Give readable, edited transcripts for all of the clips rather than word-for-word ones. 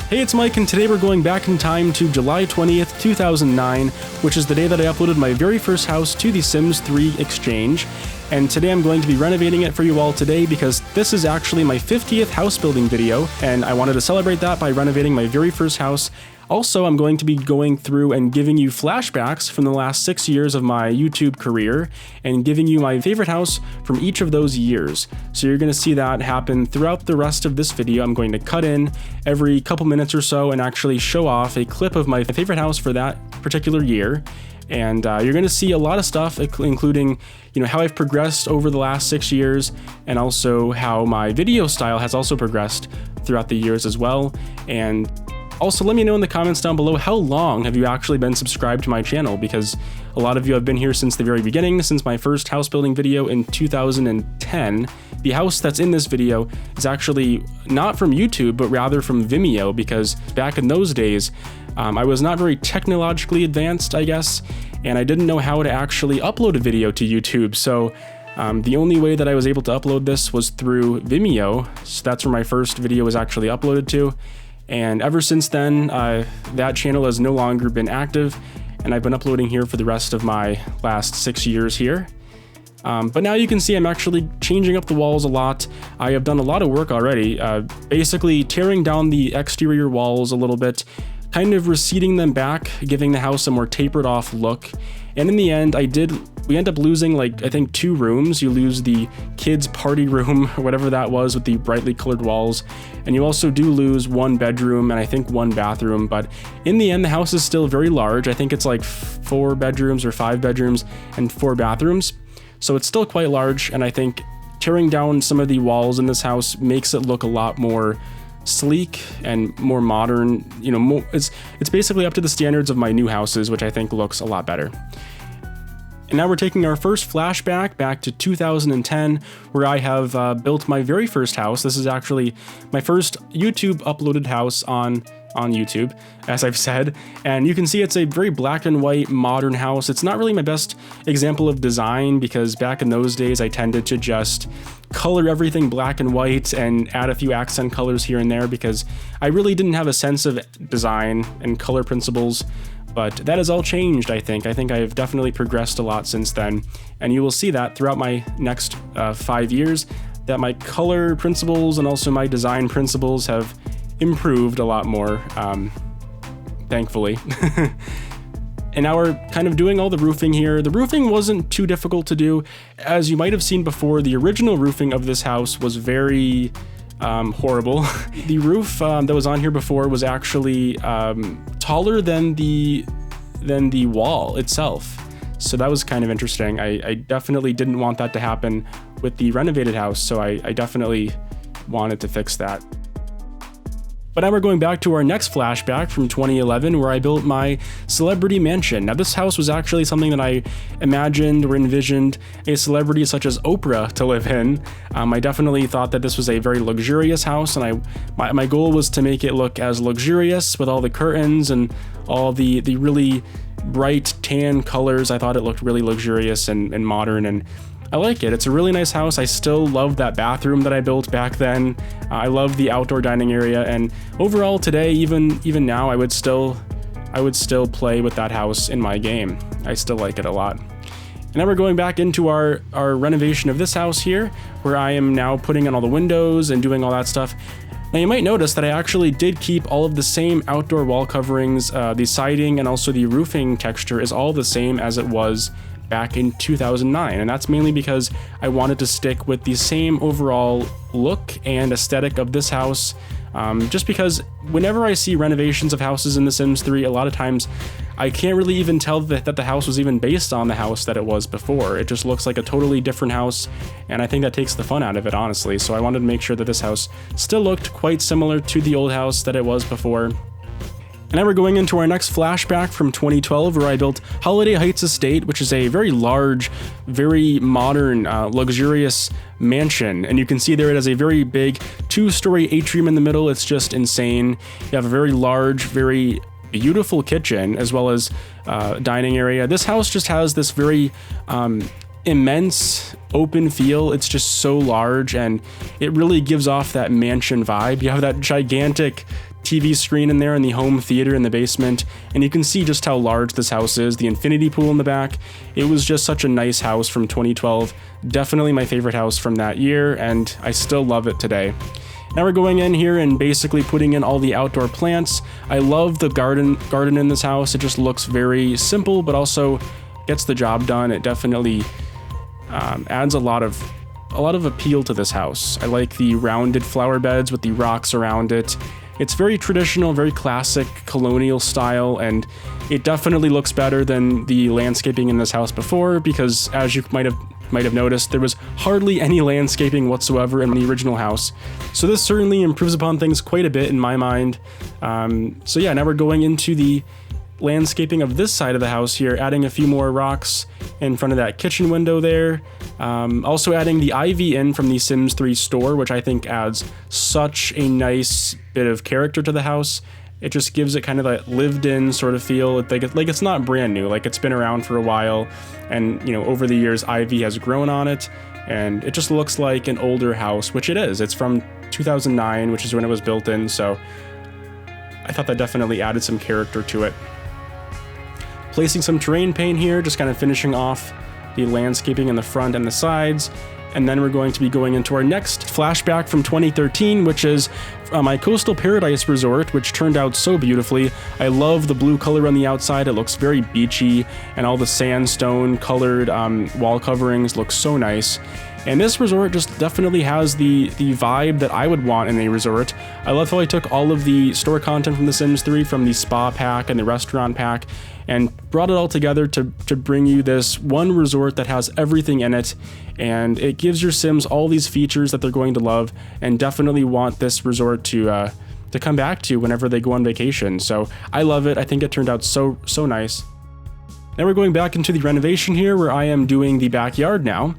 Hey, it's Mike, and today we're going back in time to July 20th, 2009, which is the day that I uploaded my very first house to the Sims 3 Exchange. And today I'm going to be renovating it for you all today because this is actually my 50th house building video, and I wanted to celebrate that by renovating my very first house. Also, I'm going to be going through and giving you flashbacks from the last 6 years of my YouTube career and giving you my favorite house from each of those years. So you're going to see that happen throughout the rest of this video. I'm going to cut in every couple minutes or so and actually show off a clip of my favorite house for that particular year. And you're going to see a lot of stuff, including, how I've progressed over the last 6 years, and also how my video style has also progressed throughout the years as well. And also, let me know in the comments down below, how long have you actually been subscribed to my channel? Because a lot of you have been here since the very beginning, since my first house building video in 2010. The house that's in this video is actually not from YouTube, but rather from Vimeo, because back in those days, I was not very technologically advanced, I guess, and I didn't know how to actually upload a video to YouTube. So the only way that I was able to upload this was through Vimeo. So that's where my first video was actually uploaded to. And ever since then, that channel has no longer been active, and I've been uploading here for the rest of my last 6 years here. But now you can see I'm actually changing up the walls a lot. I have done a lot of work already, basically tearing down the exterior walls a little bit, kind of receding them back, giving the house a more tapered off look. And in the end, we end up losing, I think 2 rooms. You lose the kids' party room, or whatever that was, with the brightly colored walls. And you also do lose 1 bedroom and I think 1 bathroom. But in the end, the house is still very large. I think it's like 4 bedrooms or 5 bedrooms and 4 bathrooms. So it's still quite large. And I think tearing down some of the walls in this house makes it look a lot more sleek and more modern. It's basically up to the standards of my new houses, which I think looks a lot better. And now we're taking our first flashback back to 2010, where I have built my very first house. This is actually my first YouTube uploaded house on YouTube, as I've said. And you can see it's a very black and white modern house. It's not really my best example of design, because back in those days I tended to just color everything black and white and add a few accent colors here and there, because I really didn't have a sense of design and color principles. But that has all changed, I think. I think I've definitely progressed a lot since then. And you will see that throughout my next 5 years, that my color principles and also my design principles have improved a lot more, thankfully. And now we're kind of doing all the roofing here. The roofing wasn't too difficult to do. As you might have seen before, the original roofing of this house was very horrible. The roof that was on here before was actually taller than the wall itself. So that was kind of interesting. I definitely didn't want that to happen with the renovated house, so I definitely wanted to fix that. But now we're going back to our next flashback from 2011, where I built my celebrity mansion. Now, this house was actually something that I imagined or envisioned a celebrity such as Oprah to live in. I definitely thought that this was a very luxurious house, and my goal was to make it look as luxurious with all the curtains and all the really bright tan colors. I thought it looked really luxurious and modern, and I like it. It's a really nice house. I still love that bathroom that I built back then. I love the outdoor dining area, and overall today, even now, I would still play with that house in my game. I still like it a lot. And now we're going back into our renovation of this house here, where I am now putting in all the windows and doing all that stuff. Now you might notice that I actually did keep all of the same outdoor wall coverings. The siding and also the roofing texture is all the same as it was back in 2009, and that's mainly because I wanted to stick with the same overall look and aesthetic of this house, just because whenever I see renovations of houses in The Sims 3, a lot of times I can't really even tell that the house was even based on the house that it was before. It just looks like a totally different house, and I think that takes the fun out of it, honestly. So I wanted to make sure that this house still looked quite similar to the old house that it was before. And now we're going into our next flashback from 2012, where I built Holiday Heights Estate, which is a very large, very modern, luxurious mansion. And you can see there it has a very big 2-story atrium in the middle. It's just insane. You have a very large, very beautiful kitchen, as well as dining area. This house just has this very immense open feel. It's just so large, and it really gives off that mansion vibe. You have that gigantic TV screen in there and the home theater in the basement, and you can see just how large this house is, the infinity pool in the back. It was just such a nice house from 2012. Definitely my favorite house from that year, and I still love it today. Now we're going in here and basically putting in all the outdoor plants. I love the garden in this house. It just looks very simple, but also gets the job done. It definitely adds a lot of appeal to this house. I like the rounded flower beds with the rocks around it. It's very traditional, very classic colonial style, and it definitely looks better than the landscaping in this house before, because as you might have noticed, there was hardly any landscaping whatsoever in the original house. So this certainly improves upon things quite a bit in my mind. So yeah, now we're going into the landscaping of this side of the house here, adding a few more rocks in front of that kitchen window there. Also adding the ivy in from the Sims 3 store, which I think adds such a nice bit of character to the house. It just gives it kind of that lived-in sort of feel, like it's not brand new, like it's been around for a while, and you know, over the years ivy has grown on it, and it just looks like an older house, which it is. It's from 2009, which is when it was built in, so I thought that definitely added some character to it. Placing some terrain paint here, just kind of finishing off the landscaping in the front and the sides. And then we're going to be going into our next flashback from 2013, which is my coastal paradise resort, which turned out so beautifully. I love the blue color on the outside. It looks very beachy, and all the sandstone colored wall coverings look so nice. And this resort just definitely has the vibe that I would want in a resort. I love how I took all of the store content from The Sims 3, from the spa pack and the restaurant pack, and brought it all together to bring you this one resort that has everything in it, and it gives your Sims all these features that they're going to love and definitely want this resort to come back to whenever they go on vacation. So I love it. I think it turned out so nice. Now we're going back into the renovation here, where I am doing the backyard now.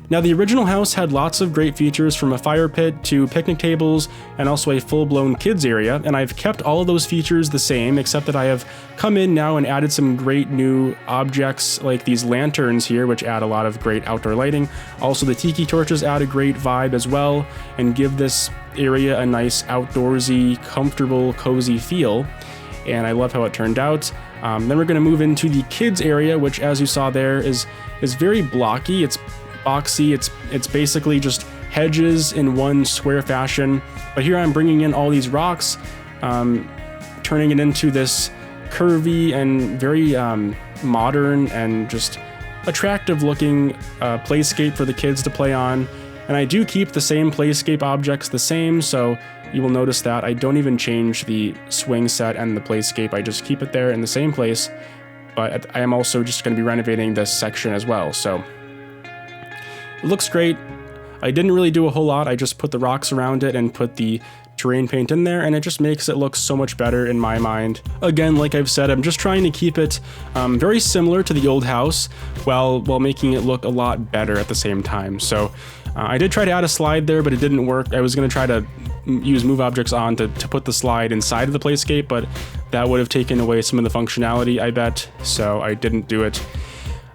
Now, the original house had lots of great features, from a fire pit to picnic tables and also a full-blown kids area, and I've kept all of those features the same, except that I have come in now and added some great new objects like these lanterns here, which add a lot of great outdoor lighting. Also, the tiki torches add a great vibe as well and give this area a nice outdoorsy, comfortable, cozy feel, and I love how it turned out. Then we're going to move into the kids area, which, as you saw there, is very blocky. It's boxy. It's basically just hedges in one square fashion, but here I'm bringing in all these rocks, turning it into this curvy and very modern and just attractive looking playscape for the kids to play on. And I do keep the same playscape objects the same, so you will notice that I don't even change the swing set and the playscape. I just keep it there in the same place, but I am also just going to be renovating this section as well, so it looks great. I didn't really do a whole lot. I just put the rocks around it and put the terrain paint in there, and it just makes it look so much better in my mind. Again, like I've said, I'm just trying to keep it very similar to the old house while making it look a lot better at the same time. So I did try to add a slide there, but it didn't work. I was going to try to use move objects on to put the slide inside of the playscape, but that would have taken away some of the functionality, I bet, so I didn't do it.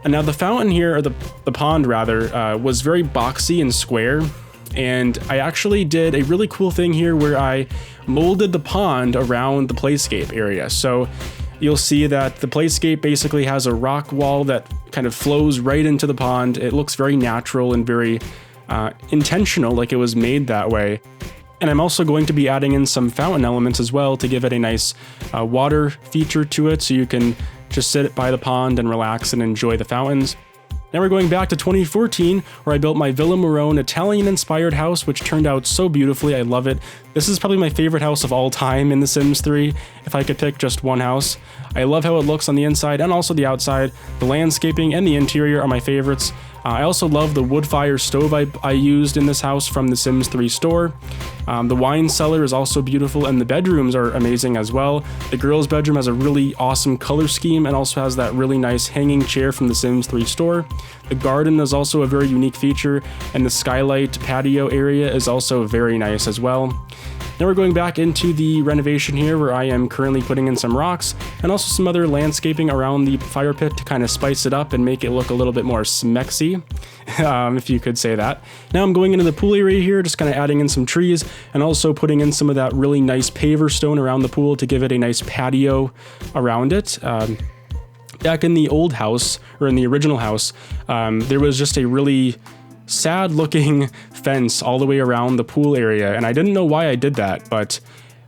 And now the fountain here, or the pond rather, was very boxy and square, and I actually did a really cool thing here where I molded the pond around the playscape area. So you'll see that the playscape basically has a rock wall that kind of flows right into the pond. It looks very natural and very intentional, like it was made that way. And I'm also going to be adding in some fountain elements as well to give it a nice water feature to it, so you can just sit by the pond and relax and enjoy the fountains. Now we're going back to 2014, where I built my Villa Marone Italian-inspired house, which turned out so beautifully. I love it. This is probably my favorite house of all time in The Sims 3, if I could pick just one house. I love how it looks on the inside and also the outside. The landscaping and the interior are my favorites. I also love the wood fire stove I used in this house from The Sims 3 store. The wine cellar is also beautiful, and the bedrooms are amazing as well. The girls' bedroom has a really awesome color scheme and also has that really nice hanging chair from The Sims 3 store. The garden is also a very unique feature, and the skylight patio area is also very nice as well. Now we're going back into the renovation here where I am currently putting in some rocks and also some other landscaping around the fire pit to kind of spice it up and make it look a little bit more smexy, if you could say that. Now I'm going into the pool area here, just kind of adding in some trees and also putting in some of that really nice paver stone around the pool to give it a nice patio around it. Back in the old house, or in the original house, there was just a really sad looking fence all the way around the pool area, and I didn't know why I did that, but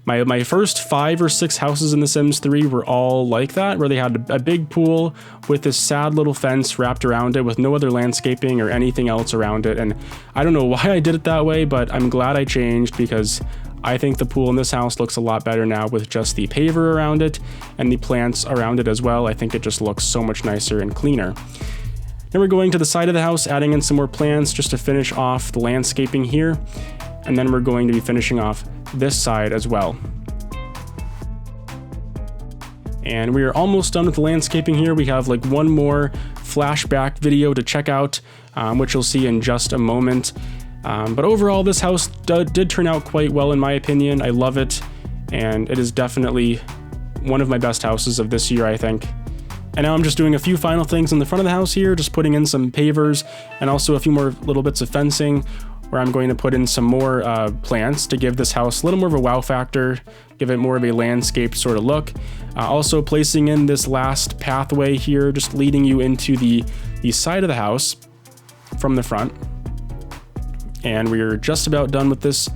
my first 5 or 6 houses in The Sims 3 were all like that, where they had a big pool with this sad little fence wrapped around it with no other landscaping or anything else around it. And I don't know why I did it that way, but I'm glad I changed, because I think the pool in this house looks a lot better now with just the paver around it and the plants around it as well. I think it just looks so much nicer and cleaner. Then we're going to the side of the house, adding in some more plants just to finish off the landscaping here. And then we're going to be finishing off this side as well. And we are almost done with the landscaping here. We have like one more flashback video to check out, which you'll see in just a moment. But overall, this house did turn out quite well in my opinion. I love it, and it is definitely one of my best houses of this year, I think. And now I'm just doing a few final things in the front of the house here, just putting in some pavers and also a few more little bits of fencing, where I'm going to put in some more plants to give this house a little more of a wow factor, give it more of a landscape sort of look. Also placing in this last pathway here, just leading you into the side of the house from the front. And we're just about done with this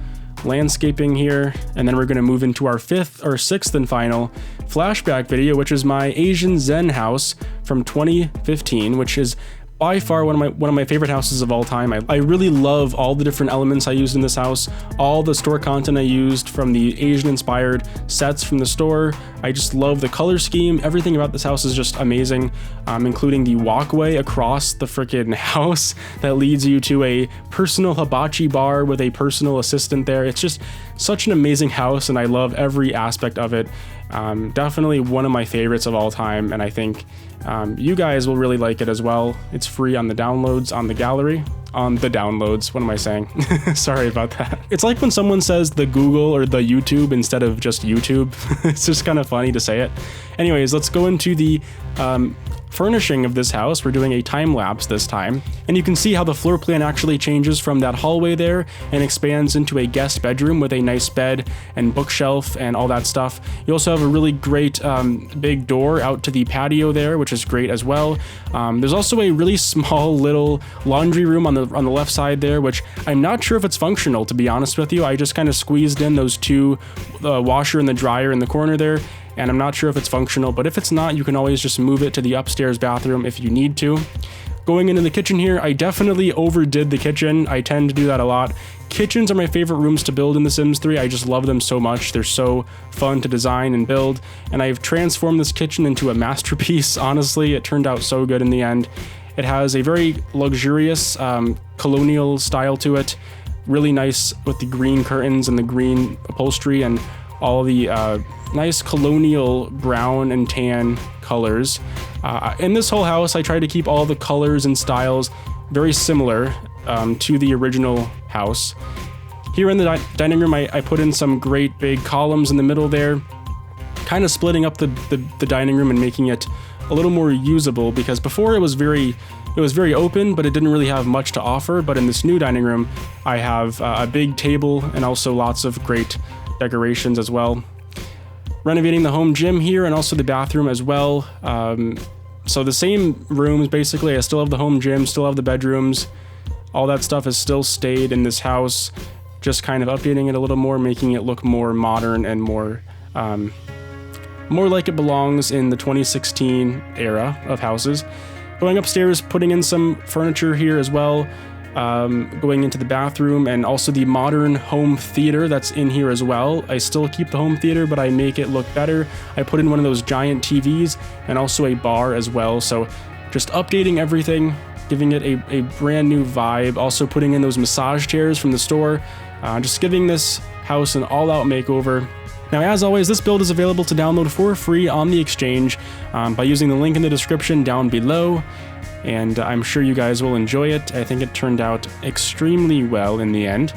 landscaping here, and then we're going to move into our 5th or 6th and final flashback video, which is my Asian Zen house from 2015, which is by far one of my favorite houses of all time. I really love all the different elements I used in this house, all the store content I used from the Asian inspired sets from the store. I just love the color scheme. Everything about this house is just amazing, including the walkway across the freaking house that leads you to a personal hibachi bar with a personal assistant there. It's just such an amazing house, and I love every aspect of it. Definitely one of my favorites of all time, and I think you guys will really like it as well. It's free on the downloads, on the gallery. On the downloads, what am I saying? Sorry about that. It's like when someone says the Google or the YouTube instead of just YouTube. It's just kind of funny to say it. Anyways, let's go into the furnishing of this house. We're doing a time lapse this time, and you can see how the floor plan actually changes from that hallway there and expands into a guest bedroom with a nice bed and bookshelf and all that stuff. You also have a really great big door out to the patio there, which is great as well. There's also a really small little laundry room on the left side there, which I'm not sure if it's functional, to be honest with you. I just kind of squeezed in those two, the washer and the dryer in the corner there, and I'm not sure if it's functional, but if it's not, you can always just move it to the upstairs bathroom if you need to. Going into the kitchen here, I definitely overdid the kitchen. I tend to do that a lot. Kitchens are my favorite rooms to build in The Sims 3. I just love them so much. They're so fun to design and build, and I've transformed this kitchen into a masterpiece. Honestly, it turned out so good in the end. It has a very luxurious colonial style to it. Really nice with the green curtains and the green upholstery and all the nice colonial brown and tan colors. In this whole house, I try to keep all the colors and styles very similar to the original house. Here in the dining room, I put in some great big columns in the middle there, kind of splitting up the dining room and making it a little more usable, because before it was very open, but it didn't really have much to offer. But in this new dining room, I have a big table and also lots of great decorations as well. Renovating the home gym here and also the bathroom as well. So the same rooms, basically. I still have the home gym, still have the bedrooms. All that stuff has still stayed in this house, just kind of updating it a little more, making it look more modern and more like it belongs in the 2016 era of houses. Going upstairs, putting in some furniture here as well. Going into the bathroom and also the modern home theater that's in here as well. I still keep the home theater, but I make it look better. I put in one of those giant TVs and also a bar as well. So just updating everything, giving it a brand new vibe. Also putting in those massage chairs from the store. Just giving this house an all-out makeover. Now, as always, this build is available to download for free on the exchange by using the link in the description down below. And I'm sure you guys will enjoy it. I think it turned out extremely well in the end.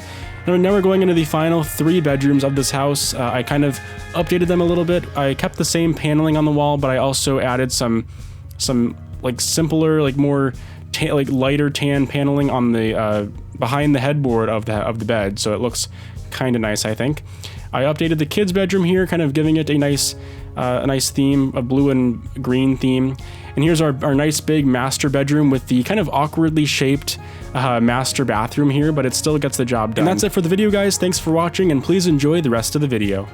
Now we're going into the final 3 bedrooms of this house. I kind of updated them a little bit. I kept the same paneling on the wall, but I also added some like simpler, like more like lighter tan paneling on the behind the headboard of the bed, so it looks kind of nice, I think. I updated the kids' bedroom here, kind of giving it a nice theme, a blue and green theme. And here's our nice big master bedroom with the kind of awkwardly shaped master bathroom here, but it still gets the job done. And that's it for the video, guys. Thanks for watching, and please enjoy the rest of the video.